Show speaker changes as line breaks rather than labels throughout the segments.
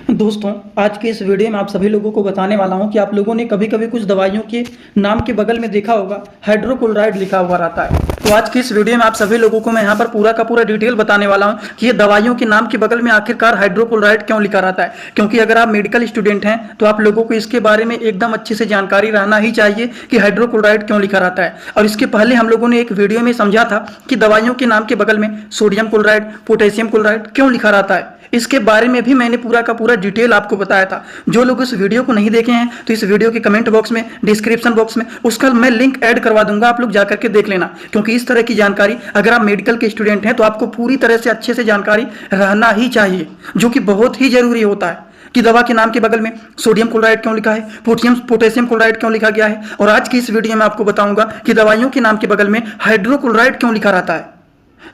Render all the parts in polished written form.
दोस्तों, आज के इस वीडियो में आप सभी लोगों को बताने वाला हूं कि आप लोगों ने कभी कभी कुछ दवाइयों के नाम के बगल में देखा होगा हाइड्रोक्लोराइड लिखा हुआ रहता है। तो आज की इस वीडियो में आप सभी लोगों को मैं यहां पर पूरा का पूरा डिटेल बताने वाला हूं कि ये दवाइयों के नाम के बगल में आखिरकार हाइड्रोक्लोराइड क्यों लिखा रहता है। क्योंकि अगर आप मेडिकल स्टूडेंट हैं तो आप लोगों को इसके बारे में एकदम अच्छे से जानकारी रहना ही चाहिए कि हाइड्रोक्लोराइड क्यों लिखा रहता है। और इसके पहले हम लोगों ने एक वीडियो में समझा था कि दवाइयों के नाम के बगल में सोडियम क्लोराइड, पोटेशियम क्लोराइड क्यों लिखा रहता है। इसके बारे में भी मैंने पूरा का पूरा डिटेल आपको बताया था। जो लोग इस वीडियो को नहीं देखे हैं तो इस वीडियो के कमेंट बॉक्स में, डिस्क्रिप्शन बॉक्स में उसका मैं लिंक ऐड करवा दूंगा, आप लोग जाकर के देख लेना। क्योंकि इस तरह की जानकारी अगर आप मेडिकल के स्टूडेंट हैं तो आपको पूरी तरह से अच्छे से जानकारी रहना ही चाहिए, जो कि बहुत ही जरूरी होता है कि दवा के नाम के बगल में सोडियम क्लोराइड क्यों लिखा है, पोटेशियम क्लोराइड क्यों लिखा गया है। और आज की इस वीडियो में आपको बताऊंगा कि दवाइयों के नाम के बगल में हाइड्रोक्लोराइड क्यों लिखा रहता है।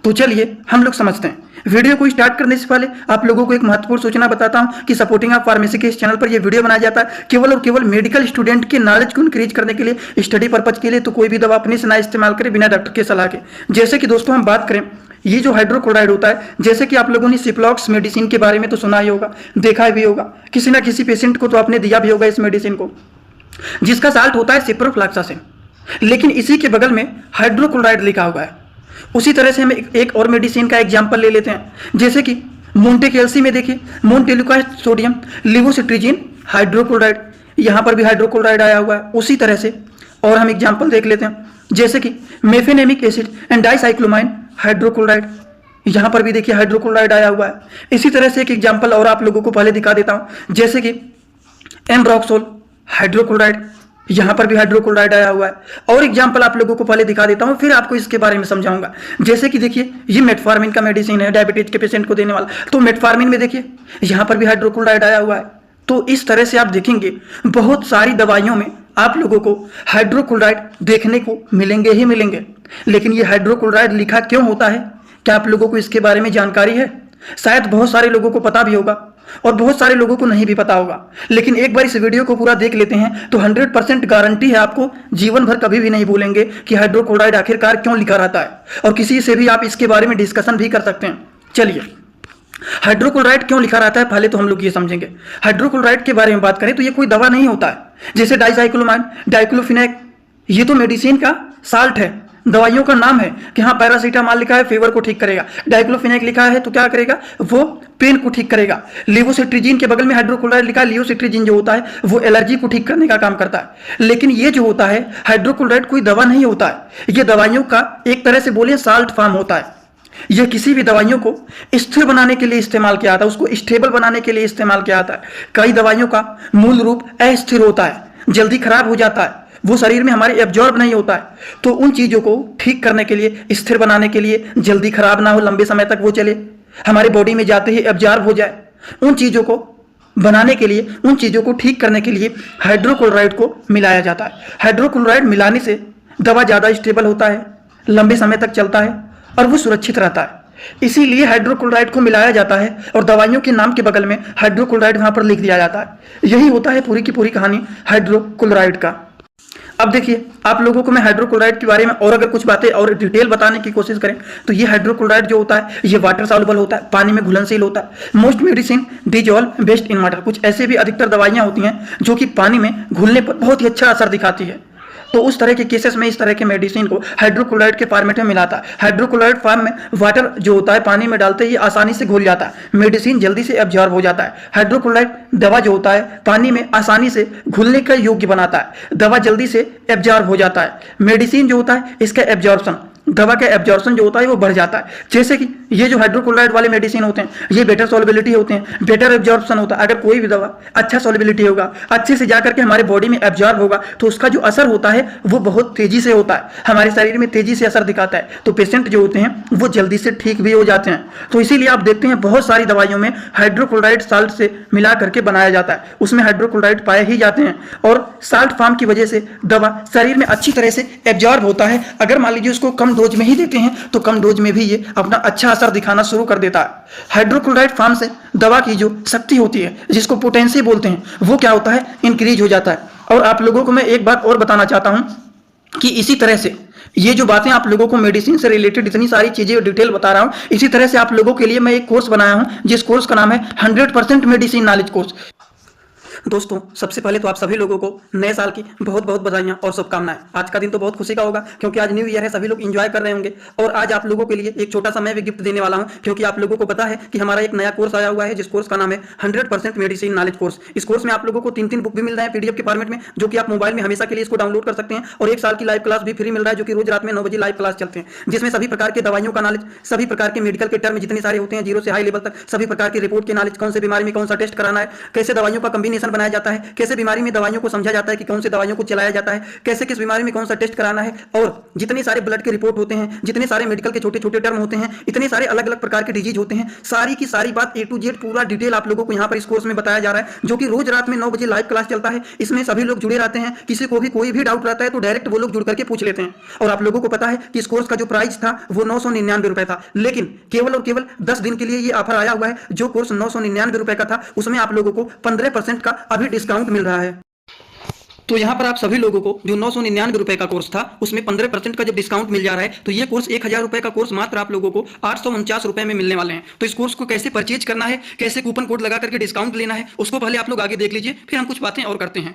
तो चलिए हम लोग समझते हैं। वीडियो को स्टार्ट करने से पहले आप लोगों को एक महत्वपूर्ण सूचना बताता हूं कि सपोर्टिंग ऑफ फार्मेसी के इस चैनल पर यह वीडियो बनाया जाता है केवल और केवल मेडिकल स्टूडेंट के नॉलेज को इंक्रीज करने के लिए, स्टडी पर्पज के लिए। तो कोई भी दवा अपने से ना इस्तेमाल करें बिना डॉक्टर के सलाह के। जैसे कि दोस्तों हम बात करें, ये जो हाइड्रोक्लोराइड होता है, जैसे कि आप लोगों ने सिप्लॉक्स मेडिसिन के बारे में तो सुना ही होगा, देखा भी होगा, किसी ना किसी पेशेंट को तो आपने दिया भी होगा इस मेडिसिन को, जिसका साल्ट होता है सिप्रोफ्लॉक्सासिन। लेकिन इसी के बगल में हाइड्रोक्लोराइड लिखा हुआ है। उसी तरह से हम एक और मेडिसिन का एग्जांपल ले लेते हैं, जैसे कि मोन्टेकेल्सी में देखिए, मोन्टेलुका सोडियम, लिवोसिट्रिजिन हाइड्रोक्लोराइड, यहाँ पर भी हाइड्रोक्लोराइड आया हुआ है उसी तरह से। और हम एग्जांपल देख लेते हैं, जैसे कि mefenamic acid and dicyclomine hydrochloride, यहाँ पर भी देखिए हाइड्रोक्लोराइड आया हुआ है। इसी तरह से एक एग्जाम्पल और आप लोगों को पहले दिखा देता हूँ, जैसे कि एम्ब्रोक्सोल हाइड्रोक्लोराइड, यहां पर भी हाइड्रोक्लोराइड आया हुआ है। और एग्जांपल आप लोगों को पहले दिखा देता हूं, फिर आपको इसके बारे में समझाऊंगा। जैसे कि देखिए, ये मेटफॉर्मिन का मेडिसिन है, डायबिटीज के पेशेंट को देने वाला। तो मेटफॉर्मिन में देखिए यहां पर भी हाइड्रोक्लोराइड आया हुआ है। तो इस तरह से आप देखेंगे बहुत सारी दवाइयों में आप लोगों को हाइड्रोक्लोराइड देखने को मिलेंगे ही मिलेंगे। लेकिन ये हाइड्रोक्लोराइड लिखा क्यों होता है, क्या आप लोगों को इसके बारे में जानकारी है? शायद बहुत सारे लोगों को पता भी होगा और बहुत सारे लोगों को नहीं भी पता होगा। लेकिन एक बार इस वीडियो को पूरा देख लेते हैं तो 100% गारंटी है, आपको जीवन भर कभी भी नहीं भूलेंगे कि हाइड्रोक्लोराइड आखिरकार क्यों लिखा रहता है। और किसी से भी आप इसके बारे में डिस्कशन भी कर सकते हैं। चलिए, हाइड्रोक्लोराइड क्यों लिखा रहता है पहले तो हम लोग ये समझेंगे। हाइड्रोक्लोराइड के बारे में बात करें तो ये कोई दवा नहीं होता है। जैसे डाइसाइक्लोमाइन, डाइक्लोफिनेक, ये तो मेडिसिन का साल्ट है, दवाइयों का नाम है कि हाँ पैरासीटामॉल लिखा है फीवर को ठीक करेगा, डाइक्लोफिनेक लिखा है तो क्या करेगा, वो पेन को ठीक करेगा। लिवोसिट्रिजिन के बगल में हाइड्रोक्लोराइड लिखा है, लिवोसिट्रिजिन जो होता है वो एलर्जी को ठीक करने का काम करता है। लेकिन ये जो होता है हाइड्रोक्लोराइड कोई दवा नहीं होता है, ये दवाइयों का एक तरह से बोले साल्ट फॉर्म होता है। यह किसी भी दवाइयों को स्थिर बनाने के लिए इस्तेमाल किया जाता है, उसको स्टेबल बनाने के लिए इस्तेमाल किया जाता है। कई दवाइयों का मूल रूप अस्थिर होता है, जल्दी खराब हो जाता है, वो शरीर में हमारे एब्जॉर्ब नहीं होता है। तो उन चीजों को ठीक करने के लिए, स्थिर बनाने के लिए, जल्दी खराब ना हो, लंबे समय तक वो चले, हमारे बॉडी में जाते ही एब्जॉर्ब हो जाए, उन चीजों को बनाने के लिए, उन चीजों को ठीक करने के लिए हाइड्रोक्लोराइड को मिलाया जाता है। हाइड्रोक्लोराइड मिलाने से दवा ज्यादा स्टेबल होता है, लंबे समय तक चलता है और वो सुरक्षित रहता है। इसीलिए हाइड्रोक्लोराइड को मिलाया जाता है और दवाइयों के नाम के बगल में हाइड्रोक्लोराइड वहां पर लिख दिया जाता है। यही होता है पूरी की पूरी कहानी हाइड्रोक्लोराइड का। अब देखिए, आप लोगों को मैं हाइड्रोक्लोराइड के बारे में और अगर कुछ बातें और डिटेल बताने की कोशिश करें तो ये हाइड्रोक्लोराइड जो होता है ये वाटर सॉल्युबल होता है, पानी में घुलनशील होता है। Most medicine dissolve best in water, कुछ ऐसे भी अधिकतर दवाइयां होती हैं जो कि पानी में घुलने पर बहुत ही अच्छा असर दिखाती है। तो उस तरह के केसेस में इस तरह के मेडिसिन को हाइड्रोक्लोराइड के फॉर्मेट में मिलाता है। हाइड्रोक्लोराइड फॉर्म में वाटर जो होता है पानी में डालते ही आसानी से घुल जाता है, मेडिसिन जल्दी से एब्जॉर्ब हो जाता है। हाइड्रोक्लोराइड दवा जो होता है पानी में आसानी से घुलने का योग्य बनाता है, दवा जल्दी से एब्जॉर्ब हो जाता है। मेडिसिन जो होता है इसका एब्जॉर्प्शन, दवा का एब्जॉर्प्शन जो होता है वो बढ़ जाता है। जैसे कि ये जो हाइड्रोक्लोराइड वाले मेडिसिन होते हैं ये बेटर सॉल्युबिलिटी होते हैं, बेटर एब्जॉर्प्शन होता है। अगर कोई भी दवा अच्छा सॉल्युबिलिटी होगा, अच्छे से जाकर के हमारे बॉडी में एब्जॉर्ब होगा तो उसका जो असर होता है वो बहुत तेजी से होता है, हमारे शरीर में तेजी से असर दिखाता है। तो पेशेंट जो होते हैं वो जल्दी से ठीक भी हो जाते हैं। तो इसीलिए आप देखते हैं बहुत सारी दवाइयों में हाइड्रोक्लोराइड साल्ट से मिला करके बनाया जाता है, उसमें हाइड्रोक्लोराइड पाए ही जाते हैं और साल्ट फॉर्म की वजह से दवा शरीर में अच्छी तरह से एब्जॉर्ब होता है। अगर मान लीजिए उसको कम डोज में ही देते हैं तो कम डोज में भी ये अपना अच्छा असर दिखाना शुरू कर देता है। हाइड्रोक्लोराइड फॉर्म से दवा की जो शक्ति होती है जिसको पोटेंसी बोलते हैं वो क्या होता है, इंक्रीज हो जाता है। और आप लोगों को मैं एक बात और बताना चाहता हूं कि इसी तरह से ये जो बातें आप लोगों को मेडिसिन से रिलेटेड इतनी सारी चीजें डिटेल बता रहा हूं, इसी तरह से आप लोगों के लिए मैं एक कोर्स बनाया हूं, जिस कोर्स का नाम है 100% मेडिसिन नॉलेज कोर्स। दोस्तों, सबसे पहले तो आप सभी लोगों को नए साल की बहुत बहुत बधाइयां और शुभकामनाएं। आज का दिन तो बहुत खुशी का होगा क्योंकि आज न्यू ईयर है, सभी लोग एंजॉय कर रहे होंगे। और आज आप लोगों के लिए एक छोटा सा मैं भी गिफ्ट देने वाला हूं, क्योंकि आप लोगों को पता है कि हमारा एक नया कोर्स आया हुआ है, जिस कोर्स का नाम है 100% मेडिसिन नॉलेज कोर्स। इस कोर्स में आप लोगों को 3 बुक भी मिल रहे हैं पीडीएफ के फॉर्मेट में, जो कि आप मोबाइल में हमेशा के लिए इसको डाउनलोड कर सकते हैं। और 1 साल की लाइव क्लास भी फ्री मिल रहा है, जो कि रोज रात में 9 बजे लाइव क्लास चलते हैं, जिसमें सभी प्रकार के दवाइयों का नॉलेज, सभी प्रकार के मेडिकल के टर्म जितने सारे होते हैं, जीरो से हाई लेवल तक, सभी प्रकार की रिपोर्ट के नॉलेज, कौन से बीमारी में कौन सा टेस्ट कराना है, कैसे दवाइयों का कॉम्बिनेशन बनाया जाता है, कैसे बीमारी में दवाइयों को समझा जाता है कि कौन सी दवाइयों को चलाया जाता है, कैसे किस बीमारी में कौन सा टेस्ट कराना है, और जितने सारे ब्लड के रिपोर्ट होते हैं, जितने सारे मेडिकल के छोटे छोटे टर्म होते हैं, इतने सारे अलग अलग प्रकार के डिजीज होते हैं, सारी की सारी बात A to Z पूरा डिटेल आप लोगों को यहाँ पर इस कोर्स में बताया जा रहा है, जो कि रोज रात में 9 बजे लाइव क्लास चलता है। इसमें सभी लोग जुड़े रहते हैं, किसी को भी कोई भी डाउट रहता है तो डायरेक्ट वो लोग जुड़ करके पूछ लेते हैं। और आप लोगों को पता है कि इस कोर्स का जो प्राइस था वो 999 रुपए था, लेकिन केवल और केवल 10 दिन के लिए ये ऑफर आया हुआ है। जो कोर्स 999 रुपए का था, उसमें आप लोगों को 15% का अभी डिस्काउंट मिल रहा है। तो यहाँ पर आप सभी लोगों को जो 999 रुपए का कोर्स था, उसमें 15% का जब डिस्काउंट मिल जा रहा है, तो ये कोर्स 1000 रुपए का कोर्स मात्र आप लोगों को 849 रुपए में मिलने वाले हैं। तो इस कोर्स को कैसे परचेज करना है, कैसे कूपन कोड लगा करके डिस्काउंट लेना है, उसको पहले आप लोग आगे देख लीजिए, फिर हम कुछ बातें और करते हैं।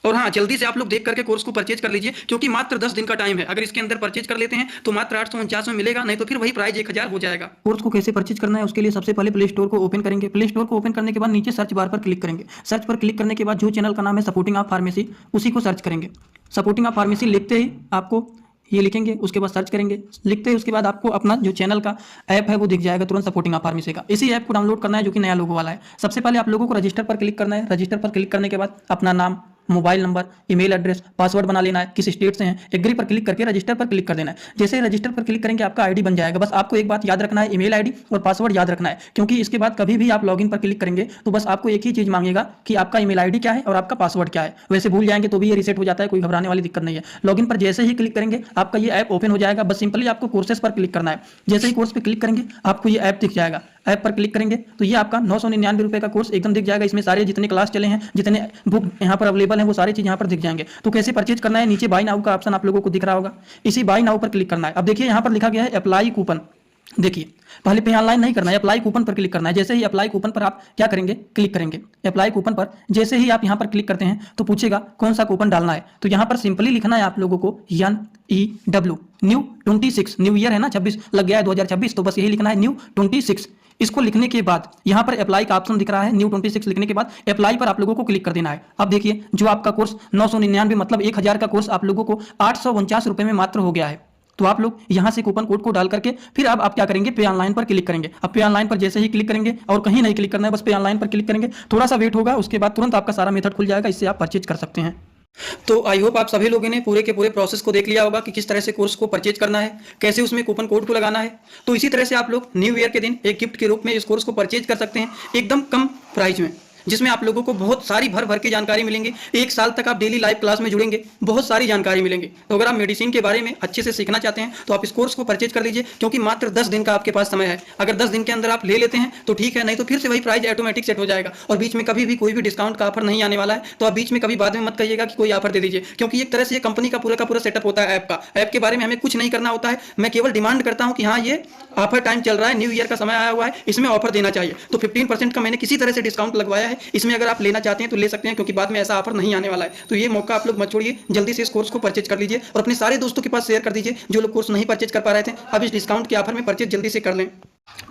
और हाँ, जल्दी से आप लोग देख करके कोर्स को परचेज कर लीजिए, क्योंकि मात्र 10 दिन का टाइम है। अगर इसके अंदर परचेज कर लेते हैं तो मात्र 849 में मिलेगा, नहीं तो फिर वही प्राइस 1000 हो जाएगा। कोर्स को कैसे परचेज करना है, उसके लिए सबसे पहले प्ले स्टोर को ओपन करेंगे। प्ले स्टोर को ओपन करने के बाद नीचे सर्च बार पर क्लिक करेंगे। सर्च पर क्लिक करने के बाद जो चैनल का नाम है सपोर्टिंग ऑफ फार्मेसी, उसी को सर्च करेंगे। सपोर्टिंग ऑफ फार्मेसी लिखते ही आपको ये लिखेंगे, उसके बाद सर्च करेंगे। लिखते ही उसके बाद आपको अपना जो चैनल का ऐप है वो दिख जाएगा तुरंत, सपोर्टिंग ऑफ फार्मेसी का। इसी ऐप को डाउनलोड करना है, जो कि नया लोगो वाला है। सबसे पहले आप लोगों को रजिस्टर पर क्लिक करना है। रजिस्टर पर क्लिक करने के बाद अपना नाम, mobile number, email address, password बना लेना है, किस स्टेट से हैं, एग्री पर क्लिक करके रजिस्टर पर क्लिक कर देना है। जैसे ही रजिस्टर पर क्लिक करेंगे आपका आईडी बन जाएगा। बस आपको एक बात याद रखना है, ईमेल आईडी और पासवर्ड याद रखना है, क्योंकि इसके बाद कभी भी आप लॉगिन पर क्लिक करेंगे तो बस आपको एक ही चीज मांगेगा कि आपका ईमेल आईडी क्या है और आपका पासवर्ड क्या है। वैसे भूल जाएंगे तो भी ये रीसेट हो जाता है, कोई घबराने वाली दिक्कत नहीं है। लॉगिन पर जैसे ही क्लिक करेंगे आपका ये ऐप ओपन हो जाएगा। बस सिंपली आपको कोर्सेस पर क्लिक करना है। जैसे ही कोर्स पर क्लिक करेंगे आपको ये ऐप दिख जाएगा। ऐप पर क्लिक करेंगे तो ये आपका 999 रुपए का कोर्स एकदम दिख जाएगा। इसमें सारे जितने क्लास चले हैं, जितने बुक यहाँ पर अवेलेबल हैं, वो सारी चीज़ यहाँ पर दिख जाएंगे। तो कैसे परचेज करना है, नीचे बाय नाउ का ऑप्शन आप लोगों को दिख रहा होगा, इसी बाय नाउ पर क्लिक करना है। अब देखिए यहाँ पर लिखा गया है अप्लाई कूपन। देखिए पहले पे ऑनलाइन नहीं करना है, अप्लाई कूपन पर क्लिक करना है। जैसे ही अप्लाई कूपन पर आप क्या करेंगे, क्लिक करेंगे। अप्लाई कूपन पर जैसे ही आप यहाँ पर क्लिक करते हैं तो पूछेगा कौन सा कूपन डालना है। तो यहाँ पर सिंपली लिखना है आप लोगों को NEW, न्यू 26, न्यू ईयर है ना, 26 लग गया है 2026, तो बस यही लिखना है न्यू 26। इसको लिखने के बाद यहाँ पर अप्लाई का ऑप्शन दिख रहा है, न्यू 26 लिखने के बाद अप्लाई पर आप लोगों को क्लिक कर देना है। अब देखिए जो आपका कोर्स 999 मतलब 1000 का कोर्स आप लोगों को 849 रुपए में मात्र हो गया है। तो आप लोग यहाँ से कूपन कोड को डाल करके फिर अब आप क्या करेंगे, पे ऑनलाइन पर क्लिक करेंगे। अब पे ऑनलाइन पर जैसे ही क्लिक करेंगे, और कहीं नहीं क्लिक करना है, बस पे ऑनलाइन पर क्लिक करेंगे। थोड़ा सा वेट होगा, उसके बाद तुरंत आपका सारा मेथड खुल जाएगा, इससे आप परचेज कर सकते हैं। तो आई होप आप सभी लोगों ने पूरे के पूरे प्रोसेस को देख लिया होगा कि किस तरह से कोर्स को परचेज करना है, कैसे उसमें कूपन कोड को लगाना है। तो इसी तरह से आप लोग न्यू ईयर के दिन एक गिफ्ट के रूप में इस कोर्स को परचेज कर सकते हैं एकदम कम प्राइस में, जिसमें आप लोगों को बहुत सारी भर भर की जानकारी मिलेंगी। 1 साल तक आप डेली लाइव क्लास में जुड़ेंगे, बहुत सारी जानकारी मिलेंगी। तो अगर आप मेडिसिन के बारे में अच्छे से सीखना चाहते हैं तो आप इस कोर्स को परचेज कर लीजिए, क्योंकि मात्र 10 दिन का आपके पास समय है। अगर 10 दिन के अंदर आप ले लेते हैं तो ठीक है, नहीं तो फिर से वही प्राइस ऑटोमेटिक सेट हो जाएगा और बीच में कभी भी कोई भी डिस्काउंट का ऑफर नहीं आने वाला है। तो आप बीच में कभी बाद में मत कहिएगा कि कोई ऑफर दे दीजिए, क्योंकि एक तरह से ये कंपनी का पूरा सेटअप होता है। ऐप के बारे में हमें कुछ नहीं करना होता है। मैं केवल डिमांड करता हूं कि हाँ, ये ऑफर टाइम चल रहा है, न्यू ईयर का समय आया हुआ है, इसमें ऑफर देना चाहिए। तो 15% का मैंने किसी तरह से डिस्काउंट लगवाया है। इसमें अगर आप लेना चाहते हैं तो ले सकते हैं, क्योंकि बाद में ऐसा ऑफर नहीं आने वाला है। तो ये मौका आप लोग मत छोड़िए, जल्दी से इस कोर्स को परचेज कर लीजिए और अपने सारे दोस्तों के पास शेयर कर दीजिए जो लोग कोर्स नहीं परचेज कर पा रहे थे। अब इस डिस्काउंट के ऑफर में परचेज जल्दी से कर लें।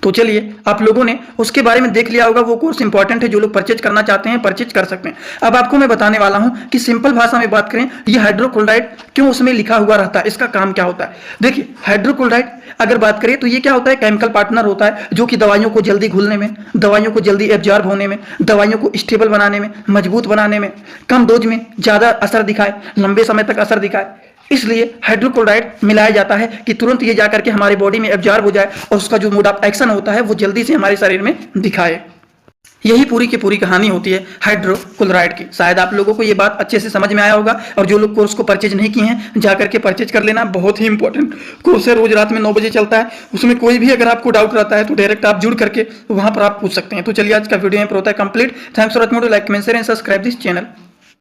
तो चलिए, आप लोगों ने उसके बारे में देख लिया होगा, वो कोर्स इंपॉर्टेंट है, जो लोग परचेज करना चाहते हैं परचेज कर सकते हैं। अब आपको मैं बताने वाला हूं कि सिंपल भाषा में बात करें, ये हाइड्रोक्लोराइड क्यों उसमें लिखा हुआ रहता है, इसका काम क्या होता है। देखिए, हाइड्रोक्लोराइड अगर बात करें तो ये क्या होता है, केमिकल पार्टनर होता है, जो कि दवाइयों को जल्दी घुलने में, दवाइयों को जल्दी एब्जॉर्ब होने में, दवाइयों को स्टेबल बनाने में, मजबूत बनाने में, कम डोज में ज्यादा असर दिखाए, लंबे समय तक असर दिखाए। इसलिए हाइड्रोक्लोराइड मिलाया जाता है कि तुरंत ये जाकर के हमारे बॉडी में एब्जॉर्ब हो जाए और उसका जो मोड ऑफ एक्शन होता है वो जल्दी से हमारे शरीर में दिखाए। यही पूरी की पूरी कहानी होती है हाइड्रोक्लोराइड की। शायद आप लोगों को ये बात अच्छे से समझ में आया होगा, और जो लोग कोर्स को परचेज नहीं किए हैं जाकर के परचेज कर लेना। बहुत ही इंपॉर्टेंट कोर्स है, रोज रात में 9 बजे चलता है। उसमें कोई भी अगर आपको डाउट रहता है तो डायरेक्ट आप जुड़ करके वहां पर आप पूछ सकते हैं। तो चलिए, आज का वीडियो यहाँ पर होता है complete. Thanks for watching, like comment share and subscribe this channel.